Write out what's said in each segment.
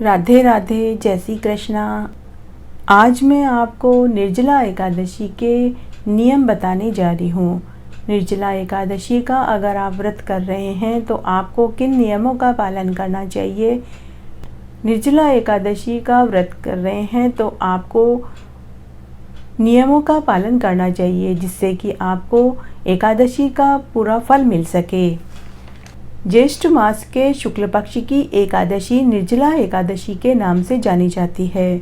राधे राधे, जय श्री कृष्णा। आज मैं आपको निर्जला एकादशी के नियम बताने जा रही हूँ। निर्जला एकादशी का अगर आप व्रत कर रहे हैं तो आपको किन नियमों का पालन करना चाहिए। निर्जला एकादशी का व्रत कर रहे हैं तो आपको नियमों का पालन करना चाहिए जिससे कि आपको एकादशी का पूरा फल मिल सके। ज्येष्ठ मास के शुक्ल पक्ष की एकादशी निर्जला एकादशी के नाम से जानी जाती है।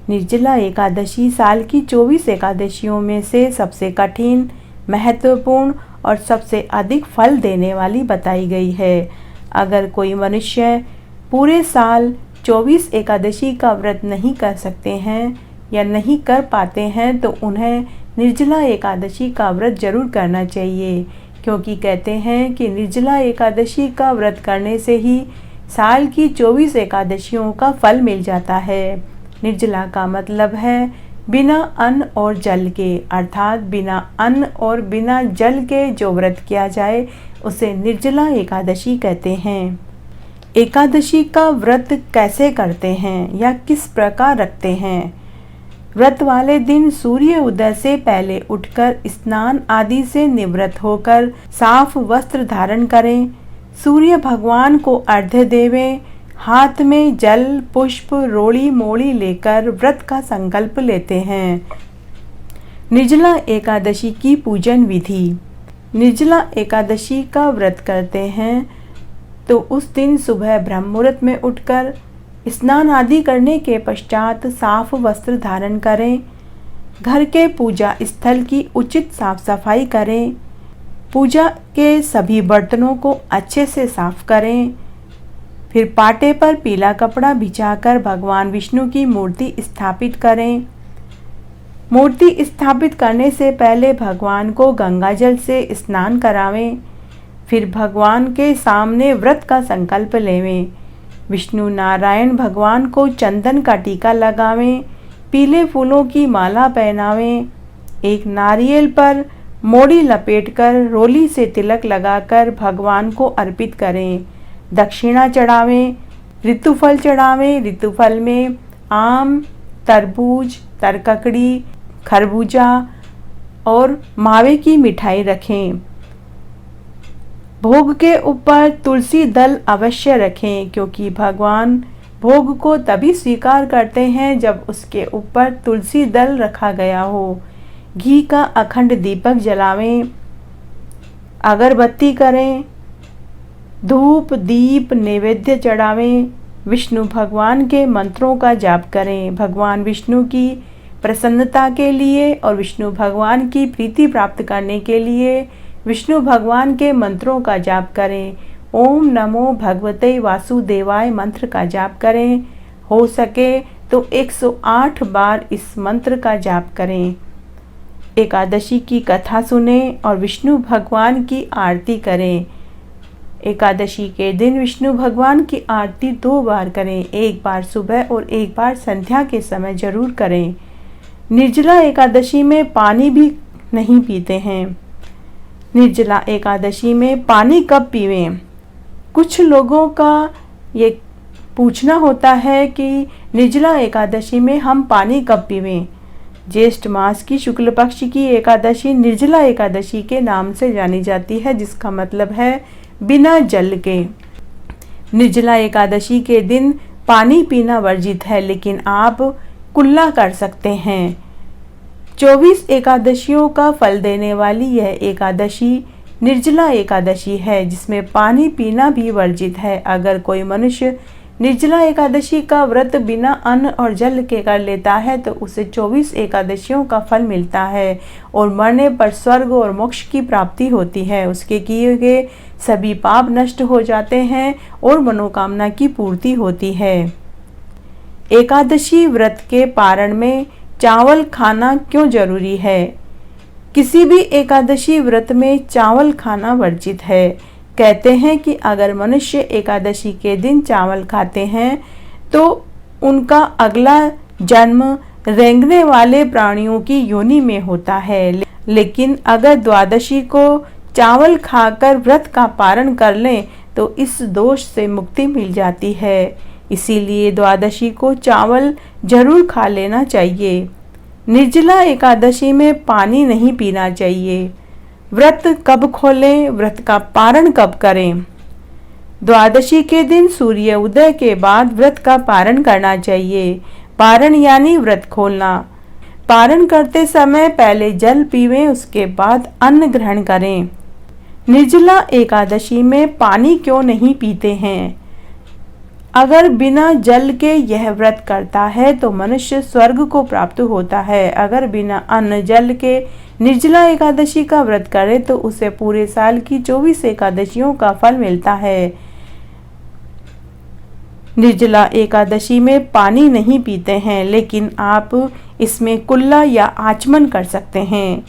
निर्जला एकादशी साल की 24 एकादशियों में से सबसे कठिन, महत्वपूर्ण और सबसे अधिक फल देने वाली बताई गई है। अगर कोई मनुष्य पूरे साल 24 एकादशी का व्रत नहीं कर सकते हैं या नहीं कर पाते हैं तो उन्हें निर्जला एकादशी का व्रत जरूर करना चाहिए, क्योंकि कहते हैं कि निर्जला एकादशी का व्रत करने से ही साल की 24 एकादशियों का फल मिल जाता है। निर्जला का मतलब है बिना अन्न और जल के, अर्थात बिना अन्न और बिना जल के जो व्रत किया जाए उसे निर्जला एकादशी कहते हैं। एकादशी का व्रत कैसे करते हैं या किस प्रकार रखते हैं। व्रत वाले दिन सूर्य उदय से पहले उठकर स्नान आदि से निवृत्त होकर साफ वस्त्र धारण करें। सूर्य भगवान को अर्घ्य देवें। हाथ में जल, पुष्प, रोड़ी मोड़ी लेकर व्रत का संकल्प लेते हैं। निर्जला एकादशी की पूजन विधि। निर्जला एकादशी का व्रत करते हैं तो उस दिन सुबह ब्रह्म मुहूर्त में उठकर स्नान आदि करने के पश्चात साफ वस्त्र धारण करें। घर के पूजा स्थल की उचित साफ सफाई करें। पूजा के सभी बर्तनों को अच्छे से साफ करें। फिर पाटे पर पीला कपड़ा बिछाकर भगवान विष्णु की मूर्ति स्थापित करें। मूर्ति स्थापित करने से पहले भगवान को गंगा जल से स्नान करावें। फिर भगवान के सामने व्रत का संकल्प लेवें। विष्णु नारायण भगवान को चंदन का टीका लगावें। पीले फूलों की माला पहनावें। एक नारियल पर मोड़ी लपेटकर रोली से तिलक लगाकर भगवान को अर्पित करें। दक्षिणा चढ़ावें। ऋतुफल चढ़ावें। ऋतुफल में आम, तरबूज, तरककड़ी, खरबूजा और मावे की मिठाई रखें। भोग के ऊपर तुलसी दल अवश्य रखें, क्योंकि भगवान भोग को तभी स्वीकार करते हैं जब उसके ऊपर तुलसी दल रखा गया हो। घी का अखंड दीपक जलावें। अगरबत्ती करें। धूप दीप नैवेद्य चढ़ावें। विष्णु भगवान के मंत्रों का जाप करें। भगवान विष्णु की प्रसन्नता के लिए और विष्णु भगवान की प्रीति प्राप्त करने के लिए विष्णु भगवान के मंत्रों का जाप करें। ओम नमो भगवते वासुदेवाय मंत्र का जाप करें। हो सके तो 108 बार इस मंत्र का जाप करें। एकादशी की कथा सुने और विष्णु भगवान की आरती करें। एकादशी के दिन विष्णु भगवान की आरती 2 बार करें, एक बार सुबह और एक बार संध्या के समय जरूर करें। निर्जला एकादशी में पानी भी नहीं पीते हैं। निर्जला एकादशी में पानी कब पीवें। कुछ लोगों का ये पूछना होता है कि निर्जला एकादशी में हम पानी कब पीवें। ज्येष्ठ मास की शुक्ल पक्ष की एकादशी निर्जला एकादशी के नाम से जानी जाती है, जिसका मतलब है बिना जल के। निर्जला एकादशी के दिन पानी पीना वर्जित है, लेकिन आप कुल्ला कर सकते हैं। 24 एकादशियों का फल देने वाली यह एकादशी निर्जला एकादशी है, जिसमें पानी पीना भी वर्जित है। अगर कोई मनुष्य निर्जला एकादशी का व्रत बिना अन्न और जल के कर लेता है तो उसे 24 एकादशियों का फल मिलता है और मरने पर स्वर्ग और मोक्ष की प्राप्ति होती है। उसके किए गए सभी पाप नष्ट हो जाते हैं और मनोकामना की पूर्ति होती है। एकादशी व्रत के पारण में चावल खाना क्यों जरूरी है। किसी भी एकादशी व्रत में चावल खाना वर्जित है। कहते हैं कि अगर मनुष्य एकादशी के दिन चावल खाते हैं तो उनका अगला जन्म रेंगने वाले प्राणियों की योनि में होता है। लेकिन अगर द्वादशी को चावल खाकर व्रत का पारण कर लें तो इस दोष से मुक्ति मिल जाती है। इसीलिए द्वादशी को चावल जरूर खा लेना चाहिए। निर्जला एकादशी में पानी नहीं पीना चाहिए। व्रत कब खोलें, व्रत का पारण कब करें? द्वादशी के दिन सूर्य उदय के बाद व्रत का पारण करना चाहिए। पारण यानी व्रत खोलना। पारण करते समय पहले जल पीवें, उसके बाद अन्न ग्रहण करें। निर्जला एकादशी में पानी क्यों नहीं पीते हैं? अगर बिना जल के यह व्रत करता है तो मनुष्य स्वर्ग को प्राप्त होता है। अगर बिना अन्न जल के निर्जला एकादशी का व्रत करे तो उसे पूरे साल की 24 एकादशियों का फल मिलता है। निर्जला एकादशी में पानी नहीं पीते हैं, लेकिन आप इसमें कुल्ला या आचमन कर सकते हैं।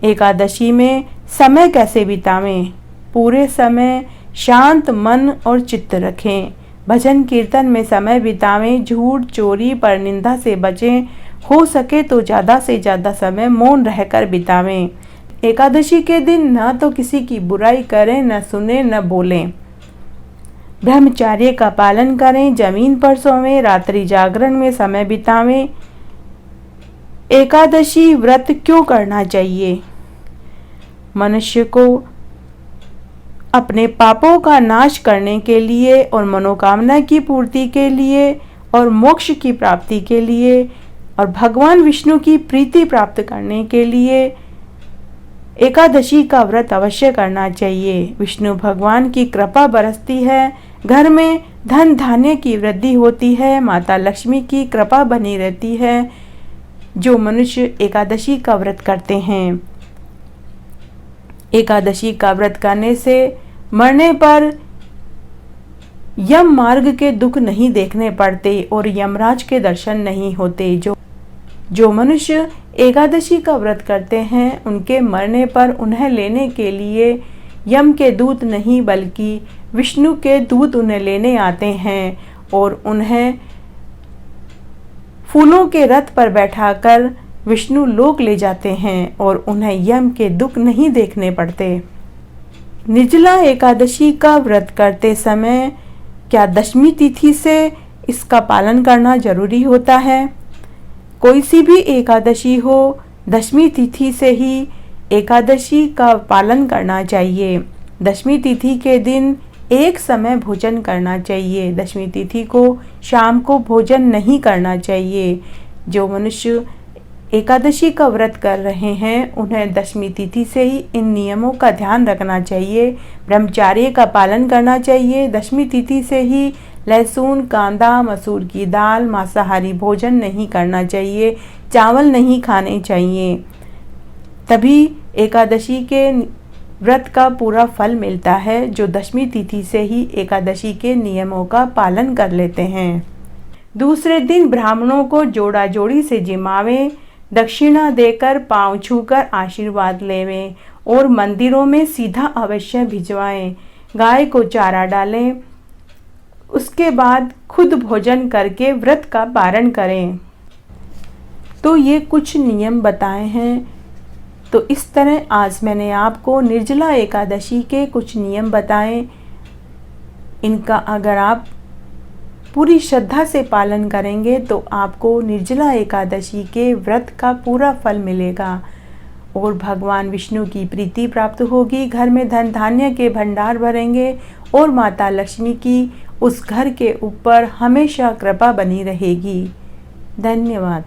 एकादशी में समय कैसे बितावें? पूरे समय शांत मन और चित्त रखें। भजन कीर्तन में समय बितावें। झूठ चोरी परनिंदा से बचें। हो सके तो ज़्यादा से ज़्यादा समय मौन रहकर बितावें। एकादशी के दिन न तो किसी की बुराई करें, न सुने, न बोलें। ब्रह्मचर्य का पालन करें। जमीन पर सोवें। रात्रि जागरण में समय बितावें। एकादशी व्रत क्यों करना चाहिए? मनुष्य को अपने पापों का नाश करने के लिए और मनोकामना की पूर्ति के लिए और मोक्ष की प्राप्ति के लिए और भगवान विष्णु की प्रीति प्राप्त करने के लिए एकादशी का व्रत अवश्य करना चाहिए। विष्णु भगवान की कृपा बरसती है। घर में धन धान्य की वृद्धि होती है। माता लक्ष्मी की कृपा बनी रहती है जो मनुष्य एकादशी का व्रत करते हैं। एकादशी का व्रत करने से मरने पर यम मार्ग के दुख नहीं देखने पड़ते और यमराज के दर्शन नहीं होते। जो मनुष्य एकादशी का व्रत करते हैं उनके मरने पर उन्हें लेने के लिए यम के दूत नहीं बल्कि विष्णु के दूत उन्हें लेने आते हैं और उन्हें फूलों के रथ पर बैठाकर विष्णु लोक ले जाते हैं और उन्हें यम के दुख नहीं देखने पड़ते। निर्जला एकादशी का व्रत करते समय क्या दशमी तिथि से इसका पालन करना जरूरी होता है? कोई सी भी एकादशी हो, दशमी तिथि से ही एकादशी का पालन करना चाहिए। दशमी तिथि के दिन एक समय भोजन करना चाहिए। दशमी तिथि को शाम को भोजन नहीं करना चाहिए। जो मनुष्य एकादशी का व्रत कर रहे हैं उन्हें दशमी तिथि से ही इन नियमों का ध्यान रखना चाहिए। ब्रह्मचर्य का पालन करना चाहिए। दशमी तिथि से ही लहसुन, कांदा, मसूर की दाल, मांसाहारी भोजन नहीं करना चाहिए। चावल नहीं खाने चाहिए। तभी एकादशी के व्रत का पूरा फल मिलता है जो दशमी तिथि से ही एकादशी के नियमों का पालन कर लेते हैं। दूसरे दिन ब्राह्मणों को जोड़ा जोड़ी से जिमावें, दक्षिणा देकर पांव छूकर आशीर्वाद लेवें और मंदिरों में सीधा अवश्य भिजवाएं। गाय को चारा डालें, उसके बाद खुद भोजन करके व्रत का पारण करें। तो ये कुछ नियम बताए हैं। तो इस तरह आज मैंने आपको निर्जला एकादशी के कुछ नियम बताए। इनका अगर आप पूरी श्रद्धा से पालन करेंगे तो आपको निर्जला एकादशी के व्रत का पूरा फल मिलेगा और भगवान विष्णु की प्रीति प्राप्त होगी। घर में धन धान्य के भंडार भरेंगे और माता लक्ष्मी की उस घर के ऊपर हमेशा कृपा बनी रहेगी। धन्यवाद।